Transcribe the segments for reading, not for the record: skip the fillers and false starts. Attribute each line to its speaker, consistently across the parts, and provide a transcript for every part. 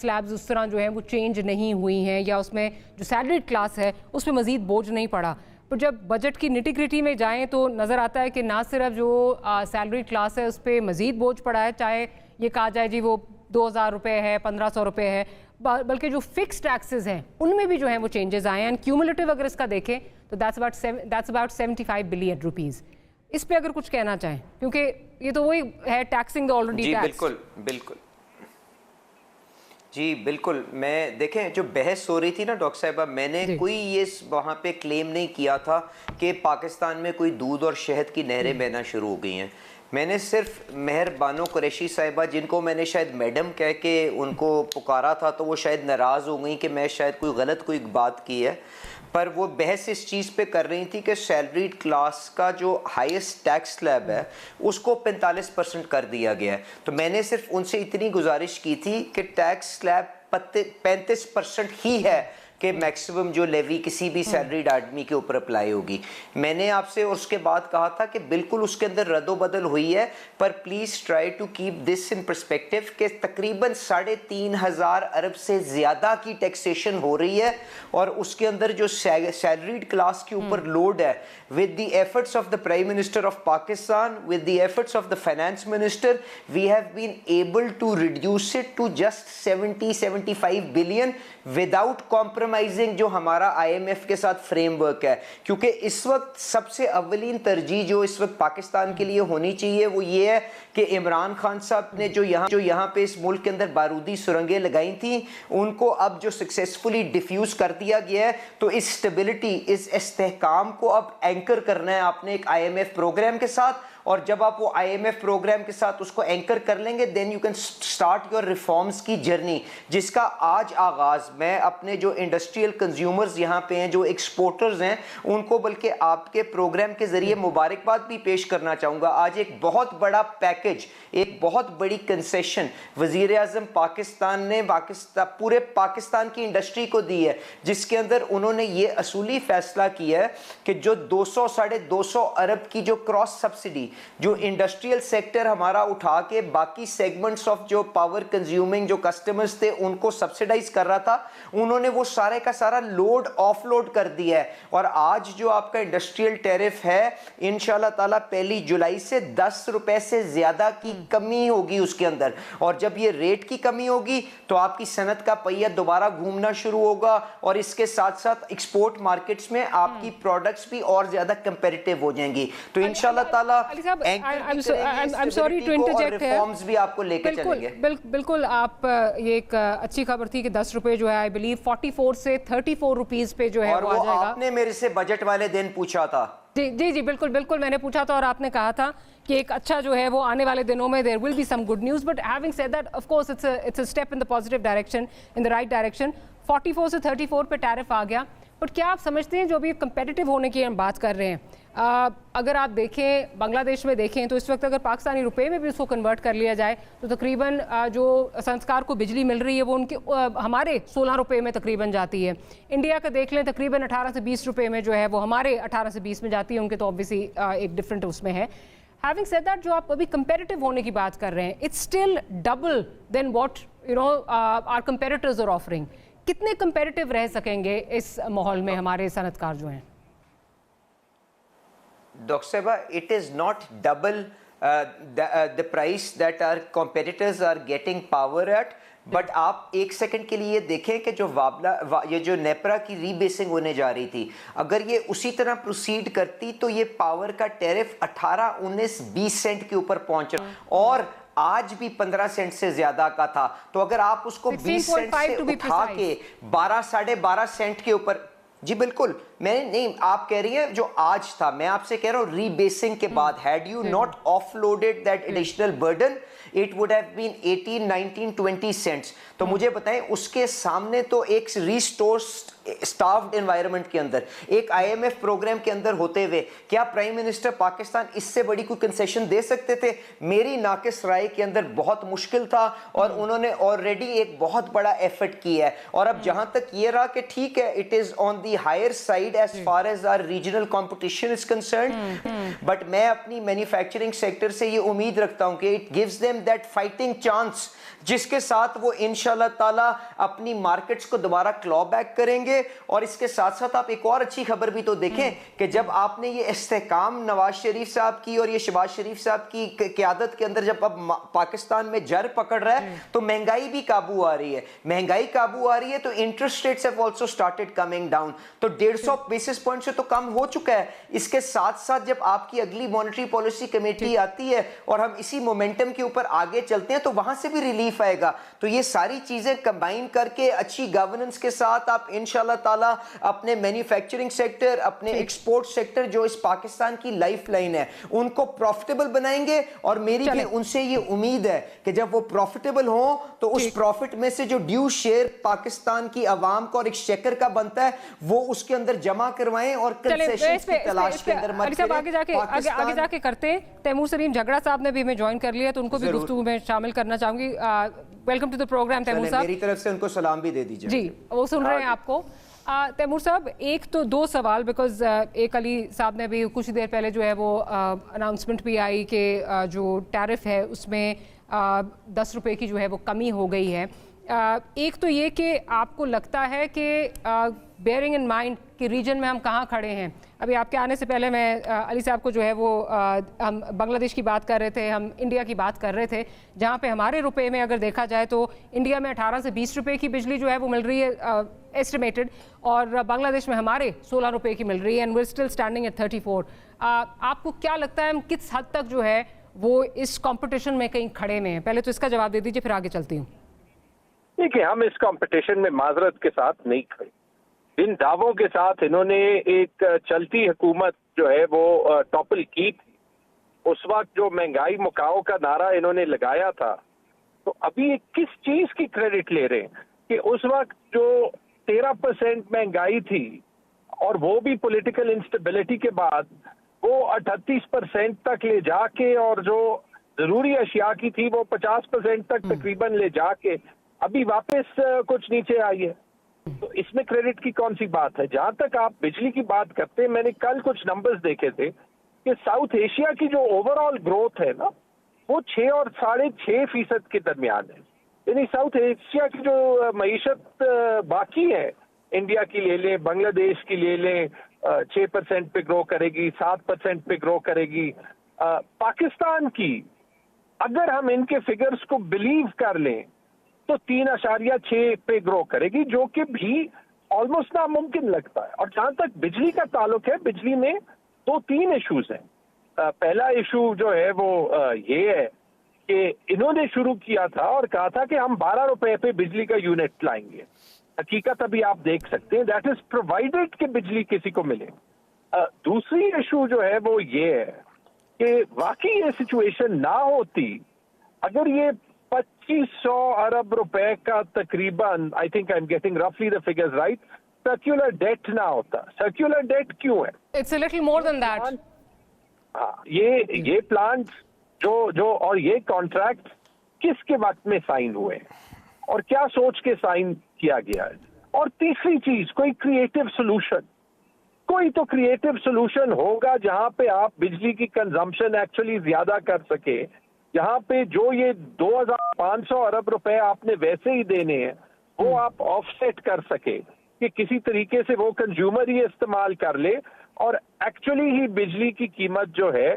Speaker 1: Slabs उस तरह जो है वो चेंज नहीं हुई हैं या उसमें जो सैलरीड क्लास है उस पर मज़ीद बोझ नहीं पड़ा। पर जब बजट की निटी-ग्रिटी में जाएं तो नज़र आता है कि ना सिर्फ जो सैलरीड क्लास है उस पर मज़ीद बोझ पड़ा है, चाहे ये कहा जाए जी वो 2000 रुपये है, 1500 रुपये है, बल्कि जो फिक्स टैक्सेस हैं उनमें भी जो है वो चेंजेस आए हैं। एंड क्यूमुलेटिव अगर इसका देखें तो दैट्स अबाउट 75 बिलियन रुपीज़। इस पे अगर कुछ कहना चाहें, क्योंकि ये तो वही है टैक्सिंग द ऑलरेडी टैक्स।
Speaker 2: बिल्कुल बिल्कुल जी बिल्कुल। मैं देखें जो बहस हो रही थी ना डॉक्टर साहिबा, मैंने कोई ये वहाँ पे क्लेम नहीं किया था कि पाकिस्तान में कोई दूध और शहद की नहरें बहना शुरू हो गई हैं। मैंने सिर्फ मेहर बानो कुरैशी साहिबा, जिनको मैंने शायद मैडम कह के उनको पुकारा था तो वो शायद नाराज़ हो गई कि मैं शायद कोई गलत कोई बात की है, पर वो बहस इस चीज़ पे कर रही थी कि सैलरीड क्लास का जो हाईएस्ट टैक्स स्लैब है उसको 45% कर दिया गया है। तो मैंने सिर्फ उनसे इतनी गुजारिश की थी कि टैक्स स्लैब 35% ही है कि मैक्सिमम जो लेवी किसी भी सैलरीड आदमी के ऊपर अप्लाई होगी। मैंने आपसे उसके बाद कहा था कि बिल्कुल उसके अंदर रद्दोबदल हुई है, पर please try to keep this in perspective कि तकरीबन 3,500 अरब से ज़्यादा की टैक्सेशन हो रही है और उसके अंदर जो सैलरीड क्लास के ऊपर लोड है, with the efforts of the prime minister of Pakistan, with the efforts of the finance minister, we have been able to reduce it to just 70-75 billion without compromising जो हमारा IMF के साथ framework है। क्योंकि इस वक्त सबसे अव्वलीन तरजीह जो इस वक्त पाकिस्तान के लिए होनी चाहिए वो ये है कि इमरान खान साहब ने जो यहाँ पे इस मुल्क के अंदर बारूदी सुरंगें लगाई थी उनको अब जो सक्सेसफुली डिफ्यूज कर दिया गया है, तो इस स्टेबिलिटी, इस इस्तेहकाम को अब एंकर करना है आपने एक IMF प्रोग्राम के साथ। और जब आप वो IMF प्रोग्राम के साथ उसको एंकर कर लेंगे, then you can start your reforms की जर्नी, जिसका आज आगाज मैं अपने जो इंडस्ट्रियल कंज्यूमर्स यहाँ पे हैं, जो एक्सपोर्टर्स हैं, उनको बल्कि आपके प्रोग्राम के जरिए मुबारकबाद भी पेश करना चाहूँगा। आज एक बहुत बड़ा पैकेज, एक बहुत बड़ी कंसेशन वज़ीर आज़म पाकिस्तान ने पूरे पाकिस्तान की इंडस्ट्री को दी है, जिसके अंदर उन्होंने ये असूली फैसला किया है कि जो 200-250 अरब की जो क्रॉस सब्सिडी जो इंडस्ट्रियल सेक्टर हमारा उठा के बाकी सेगमेंट्स ऑफ जो पावर कंज्यूमिंग जो कस्टमर्स थे उनको सब्सिडाइज कर रहा था, उन्होंने वो सारे का सारा लोड ऑफलोड कर दिया है। और आज जो आपका इंडस्ट्रियल टैरिफ है, इंशाल्लाह ताला 1 जुलाई से 10 रुपए से ज्यादा की कमी होगी उसके अंदर। और जब ये रेट की कमी होगी तो आपकी सनत का पहिया दोबारा घूमना शुरू होगा और इसके साथ साथ एक्सपोर्ट मार्केट्स में आपकी प्रोडक्ट्स भी और ज्यादा कंपेरेटिव हो जाएंगी। तो इंशाल्लाह ताला
Speaker 1: I'm sorry to interject है,
Speaker 2: रिफॉर्म्स भी आपको लेके चलेंगे।
Speaker 1: बिल्कुल आप ये एक अच्छी खबर थी कि 10 रुपए जो है आई बिलीव 44 से 34 रुपीस पे जो है
Speaker 2: और
Speaker 1: वो आ जाएगा।
Speaker 2: आपने मेरे से बजट वाले दिन पूछा था।
Speaker 1: जी बिल्कुल मैंने पूछा था और आपने कहा था कि एक अच्छा जो है वो आने वाले दिनों में there will be some good news, but having said that of course it's a step in the positive direction, in the right direction. 44 से 34 पे टैरिफ आ गया, बट क्या आप समझते हैं जो अभी कंपेटिटिव होने की हम बात कर रहे हैं, अगर आप देखें बांग्लादेश में देखें तो इस वक्त अगर पाकिस्तानी रुपए में भी उसको कन्वर्ट कर लिया जाए तो तकरीबन जो संस्कार को बिजली मिल रही है वो उनके हमारे 16 रुपए में तकरीबन जाती है। इंडिया का देख लें तकरीबन 18 से 20 रुपए में जो है वो हमारे 18 से 20 में जाती है, उनके तो ऑब्वियसली एक डिफरेंट उसमें है। हैविंग सेड दैट जो आप अभी कंपेटिटिव होने की बात कर रहे हैं, it's still double then what our competitors are offering. कितने कंपेटिटिव रह सकेंगे इस माहौल में हमारे सनतकार जो हैं?
Speaker 2: Dr. Seba, it is not double the price that our competitors are getting power at, but आप एक सेकंड के लिए देखें कि जो ये जो नेपरा की रीबेसिंग होने जा रही थी, अगर ये उसी तरह प्रोसीड करती तो ये पावर का टैरिफ 18, 19, 20 सेंट के ऊपर पहुंच रहा और आज भी 15 सेंट से ज्यादा का था। तो अगर आप उसको 20 सेंट से उठा के 12, 12.5 सेंट के ऊपर, जी बिल्कुल, मैं नहीं, आप कह रही हैं जो आज था, मैं आपसे कह रहा हूं रीबेसिंग के बाद, had you not offloaded that additional burden it would have been 18, 19, 20 cents. तो मुझे बताएं उसके सामने तो एक रीस्टोर स्टाफ्ड एनवायरनमेंट के अंदर, एक IMF प्रोग्राम के अंदर होते हुए क्या प्राइम मिनिस्टर पाकिस्तान इससे बड़ी कोई कंसेशन दे सकते थे? मेरी नाकिस राय के अंदर बहुत मुश्किल था और उन्होंने ऑलरेडी एक बहुत बड़ा एफर्ट किया है। और अब जहां तक ये रहा कि ठीक है, it is on the higher side side as far as our regional competition is concerned, but मैं अपनी मैन्युफैक्चरिंग सेक्टर से ये उम्मीद रखता हूं कि it gives them that fighting chance जिसके साथ वो इंशाल्लाह ताला अपनी मार्केट्स को दोबारा क्लॉ बैक करेंगे। और इसके साथ साथ आप एक और अच्छी खबर भी तो देखें कि जब आपने ये इस्तेहकाम नवाज शरीफ साहब की और ये शहबाज शरीफ साहब की क़यादत के अंदर जब अब पाकिस्तान में जर पकड़ रहा है तो महंगाई भी काबू आ रही है। महंगाई काबू आ रही है तो interest rates have also started coming down, तो 150 बेसिस पॉइंट से तो कम हो चुका है। इसके साथ साथ जब आपकी अगली मॉनेटरी पॉलिसी कमेटी आती है और हम इसी मोमेंटम के ऊपर आगे चलते हैं तो वहां से भी रिलीफ आएगा। तो ये सारी चीजें कंबाइन करके अच्छी गवर्नेंस के साथ आप इंशाल्लाह ताला अपने मैन्युफैक्चरिंग सेक्टर, अपने एक्सपोर्ट सेक्टर जो इस पाकिस्तान की लाइफलाइन है उनको प्रॉफिटेबल बनाएंगे। और मेरी भी उनसे ये उम्मीद है कि जब वो प्रॉफिटेबल हो तो उस प्रॉफिट में से जो ड्यू शेयर पाकिस्तान की आवाम को और एक्सचेकर का बनता है वो उसके अंदर जमा करवाएं और कंसेशंस की तलाश के अंदर मत करें।
Speaker 1: आगे जाके करते तैमूर सलीम झगड़ा साहब ने भी हमें ज्वाइन कर लिया तो उनको भी गुफ्तगू में शामिल करना चाहूंगी। Welcome to the programme Taimur साहब।
Speaker 2: मेरी तरफ से उनको सलाम भी दे दीजिए।
Speaker 1: जी वो सुन रहे हैं आपको। तैमूर साहब एक तो दो सवाल, बिकॉज एक अली साहब ने भी कुछ देर पहले जो है वो अनाउंसमेंट भी आई कि जो टैरिफ है उसमें 10 रुपए की जो है वो कमी हो गई है। एक तो ये कि आपको लगता है कि बेयरिंग इन माइंड कि रीजन में हम कहाँ खड़े हैं। अभी आपके आने से पहले मैं अली साहब को जो है वो हम बांग्लादेश की बात कर रहे थे, हम इंडिया की बात कर रहे थे, जहाँ पे हमारे रुपए में अगर देखा जाए तो इंडिया में 18 से 20 रुपए की बिजली जो है वो मिल रही है एस्टिमेटेड, और बांग्लादेश में हमारे 16 रुपए की मिल रही है, and we are still standing at 34। आपको क्या लगता है हम किस हद तक जो है वो इस कॉम्पिटिशन में कहीं खड़े में हैं? पहले तो इसका जवाब दे दीजिए, फिर आगे चलती हूँ।
Speaker 3: देखिए, हम इस कंपटीशन में माजरत के साथ नहीं खड़े। इन दावों के साथ इन्होंने एक चलती हुकूमत जो है वो टॉपल की थी। उस वक्त जो महंगाई मुकाओ का नारा इन्होंने लगाया था, तो अभी किस चीज की क्रेडिट ले रहे हैं कि उस वक्त जो 13% महंगाई थी और वो भी पॉलिटिकल इंस्टेबिलिटी के बाद वो 38% तक ले जाके, और जो जरूरी अशिया की थी वो 50% तक तकरीबन ले जाके अभी वापस कुछ नीचे आई है। तो इसमें क्रेडिट की कौन सी बात है? जहां तक आप बिजली की बात करते हैं, मैंने कल कुछ नंबर्स देखे थे कि साउथ एशिया की जो ओवरऑल ग्रोथ है ना वो 6 और 6.5% के दरमियान है। यानी साउथ एशिया की जो मईशत बाकी है, इंडिया की ले लें, बांग्लादेश की ले लें, 6% पे ग्रो करेगी, 7% पे ग्रो करेगी। पाकिस्तान की अगर हम इनके फिगर्स को बिलीव कर लें तो 3.6 पे ग्रो करेगी, जो कि भी ऑलमोस्ट नामुमकिन लगता है। और जहां तक बिजली का ताल्लुक है, बिजली में 2-3 इश्यूज हैं। पहला इशू जो है वो ये है कि इन्होंने शुरू किया था और कहा था कि हम 12 रुपए पे बिजली का यूनिट लाएंगे। हकीकत अभी आप देख सकते हैं, दैट इज प्रोवाइडेड कि बिजली किसी को मिले। दूसरी इशू जो है वो ये है कि वाकई ये सिचुएशन ना होती अगर ये 2500 अरब रुपए का तकरीबन, I think I am getting रफली the figures right, circular debt ना होता। सर्कुलर डेट क्यों है?
Speaker 1: It's a little more than that.
Speaker 3: हाँ, ये प्लांट जो और ये कॉन्ट्रैक्ट किसके वक्त में साइन हुए और क्या सोच के साइन किया गया है? और तीसरी चीज, कोई क्रिएटिव सोल्यूशन, कोई तो क्रिएटिव सोल्यूशन होगा जहां पे आप बिजली की कंजम्पशन एक्चुअली ज्यादा कर सके, जहां पे जो ये 2500 अरब रुपए आपने वैसे ही देने हैं वो आप ऑफसेट कर सके कि किसी तरीके से वो कंज्यूमर ही इस्तेमाल कर ले और एक्चुअली ही बिजली की कीमत जो है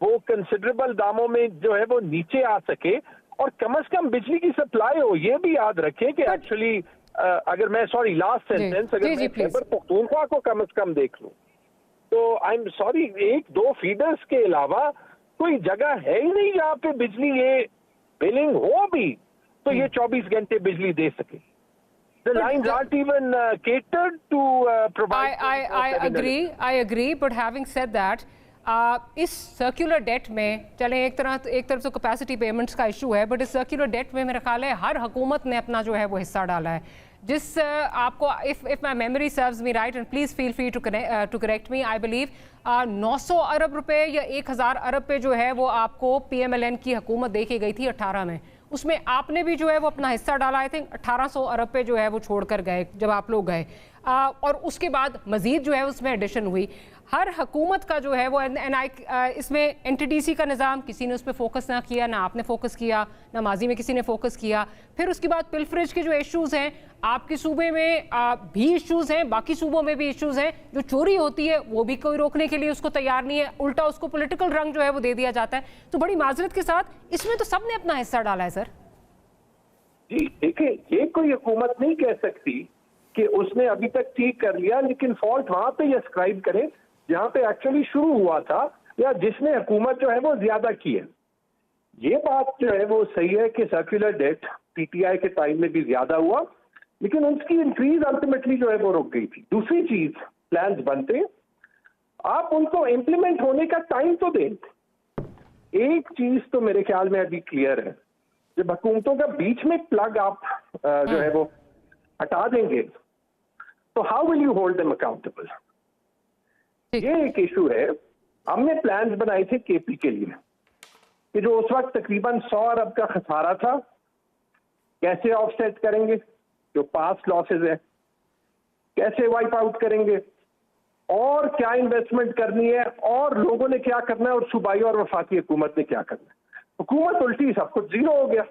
Speaker 3: वो कंसिडरेबल दामों में जो है वो नीचे आ सके और कम से कम बिजली की सप्लाई हो। ये भी याद रखें कि एक्चुअली अगर मैं लास्ट सेंटेंस अगर मैं खैबर पख्तूनख्वा को कम से कम देख लूं तो आई एम सॉरी, 1-2 फीडर्स के अलावा कोई जगह है ही नहीं जहां पे बिजली ये बिलिंग हो भी तो ये 24 घंटे बिजली दे सके। The lines aren't even catered to provide.
Speaker 1: I agree. But having said that, इस सर्कुलर डेट में चलें एक तरफ तो कैपेसिटी पेमेंट्स का इशू है, बट इस सर्कुलर डेट में मेरा ख्याल है हर हुकूमत ने अपना जो है वो हिस्सा डाला है। जिस आपको if my memory serves me right, and please feel free to correct me, I believe 900 अरब रुपए या 1000 अरब पे जो है वो आपको PMLN की हुकूमत दे के गई थी 18 में। उसमें आपने भी जो है वो अपना हिस्सा डाला। आई थिंक 1800 अरब पे जो है वो छोड़ कर गए जब आप लोग गए। और उसके बाद मजीद जो है उसमें एडिशन हुई। हर हुकूमत का जो है वो इसमें एनटीडीसी का निज़ाम, किसी ने उस पर फोकस ना किया, ना आपने फोकस किया, ना माजी में किसी ने फोकस किया। फिर उसके बाद पिलफरेज के जो इश्यूज़ हैं, आपके सूबे में भी इश्यूज़ हैं, बाकी सूबों में भी इश्यूज़ हैं। जो चोरी होती है वो भी कोई रोकने के लिए उसको तैयार नहीं है, उल्टा उसको पॉलिटिकल रंग जो है वो दे दिया जाता है। तो बड़ी माजरत के साथ इसमें तो सबने अपना हिस्सा डाला है सर।
Speaker 3: जी देखिए, ये कोई हुकूमत नहीं कह सकती कि उसने अभी तक ठीक कर लिया, लेकिन फॉल्ट वहां पे अस्क्राइब करें जहां पे एक्चुअली शुरू हुआ था, या जिसने हुकूमत जो है वो ज्यादा की है। ये बात जो है वो सही है कि सर्कुलर डेट पीटीआई के टाइम में भी ज्यादा हुआ, लेकिन उसकी इंक्रीज अल्टीमेटली जो है वो रुक गई थी। दूसरी चीज, प्लान्स बनते, आप उनको इम्प्लीमेंट होने का टाइम तो दें। एक चीज तो मेरे ख्याल में अभी क्लियर है, जब हुकूमतों का बीच में प्लग आप जो है वो हटा देंगे तो how will you hold them accountable. ये एक इशू है। हमने प्लान्स बनाए थे केपी के लिए कि जो उस वक्त तकरीबन 100 अरब का खसारा था, कैसे ऑफसेट करेंगे, जो पास्ट लॉसेज है कैसे वाइप आउट करेंगे, और क्या इन्वेस्टमेंट करनी है, और लोगों ने क्या करना है, और सूबाई और वफाकी हुकूमत ने क्या करना है। हुकूमत उल्टी सब कुछ जीरो हो गया।